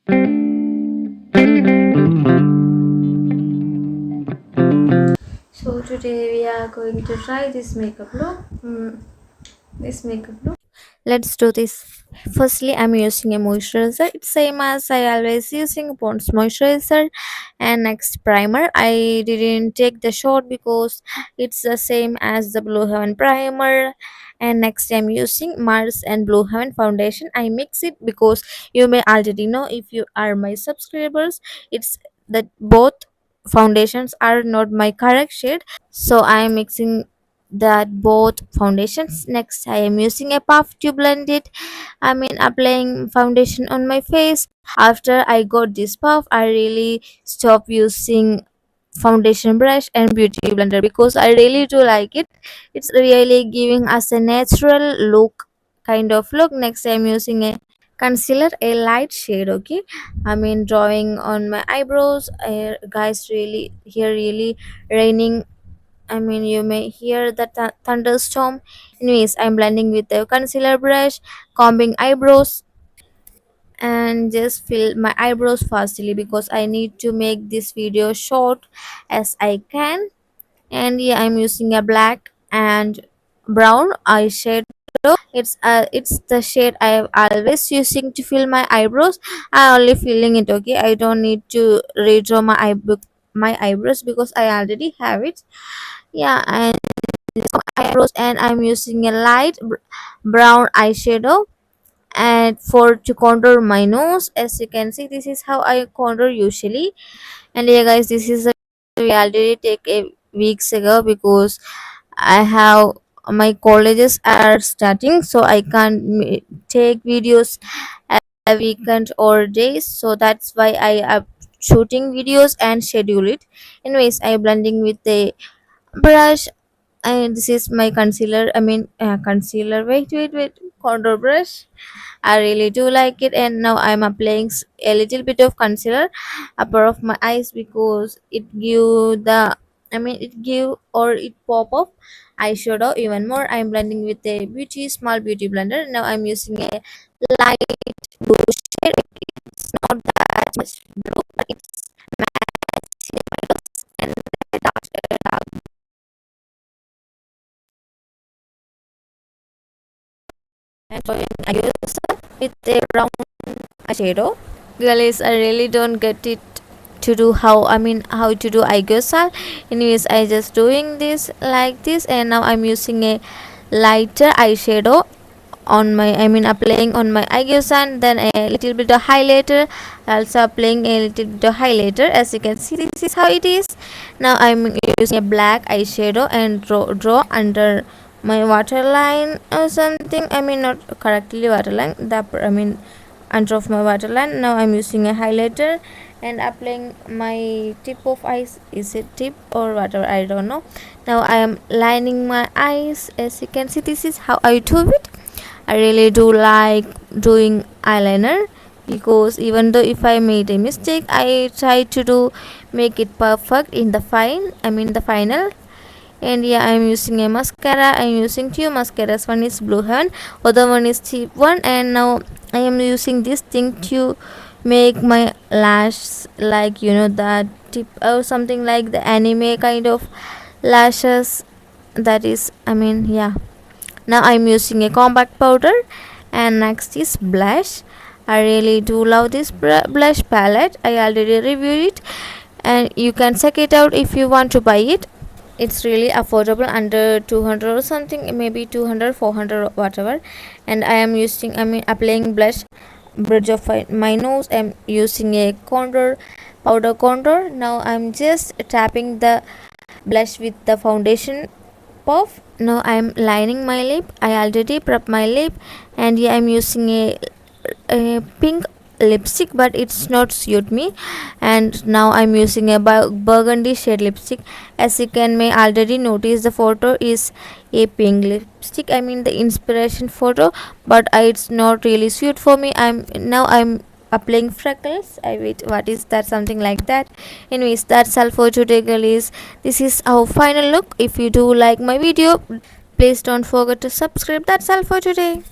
So today we are going to try this makeup look. This makeup look. Let's do this. Firstly, I'm using a moisturizer. It's same as I always using Pond's moisturizer. And next primer. I didn't take the shot because it's the same as the Blue Heaven primer. And next I'm using Mars and Blue Heaven foundation. I mix it because you may already know if you are my subscribers. It's that both foundations are not my correct shade, so I am mixing that both foundations. Next I am using a puff to blend it. I mean applying foundation on my face. After I got this puff, I really stopped using foundation brush and beauty blender because I really do like it. It's really giving us a natural look, kind of look. Next I'm using a concealer, a light shade. Okay, I mean drawing on my eyebrows. Guys, really here really raining. I mean, you may hear the thunderstorm. Anyways, I'm blending with the concealer brush, combing eyebrows, and just fill my eyebrows fastly because I need to make this video short as I can. And yeah, I'm using a black and brown eyeshadow. It's the shade I always using to fill my eyebrows. I only filling it. Okay, I don't need to redraw my eyebrows because I already have it. Yeah, and eyebrows, and I'm using a light brown eyeshadow and for to contour my nose. As you can see, this is how I contour usually. And yeah guys, this is a we already take a weeks ago because I have my colleges are starting, so I can't take videos at a weekend or days, so that's why I am shooting videos and schedule it. Anyways, I blending with the brush, and this is my concealer. I mean concealer, wait, contour brush. I really do like it. And now I'm applying a little bit of concealer upper of my eyes because it give the, I mean it give or it pop up eyeshadow even more. I'm blending with a small beauty blender. Now I'm using a light blue shade. It's not that much blue, but it's matching my nose and the dark and showing I use with a brown eyeshadow. Guys, I really don't get it to do how to do eyeshadow. Anyways, I just doing this like this, and now I'm using a lighter eyeshadow on my, I mean applying on my eyeshadow, and then a little bit of highlighter, also applying a little bit of highlighter. As you can see, this is how it is. Now I'm using a black eyeshadow and draw under my waterline or something. I mean not correctly waterline, the I mean under of my waterline. Now I'm using a highlighter and applying my tip of eyes. Is it tip or whatever, I don't know. Now I am lining my eyes. As you can see, this is how I do it. I really do like doing eyeliner because even though if I made a mistake, I try to do make it perfect in the the final. And yeah, I'm using a mascara. I'm using two mascaras. One is Blue Heaven, other one is cheap one. And now I am using this thing to make my lash, like you know that tip or something like the anime kind of lashes. That is, yeah. Now I'm using a compact powder, and next is blush. I really do love this blush palette. I already reviewed it, and you can check it out if you want to buy it. It's really affordable, under 200 or something, maybe 200, 400 or whatever. And I am using, applying blush bridge of my nose. I'm using a contour powder contour. Now I'm just tapping the blush with the foundation puff. Now I'm lining my lip. I already prepped my lip, and yeah, I'm using a pink lipstick, but it's not suit me. And now I'm using a burgundy shade lipstick. As you can may already notice, the photo is a pink lipstick, the inspiration photo, but it's not really suit for me. I'm applying freckles. I wait, what is that, something like that. Anyways, that's all for today girlies. This is our final look. If you do like my video, please don't forget to subscribe. That's all for today.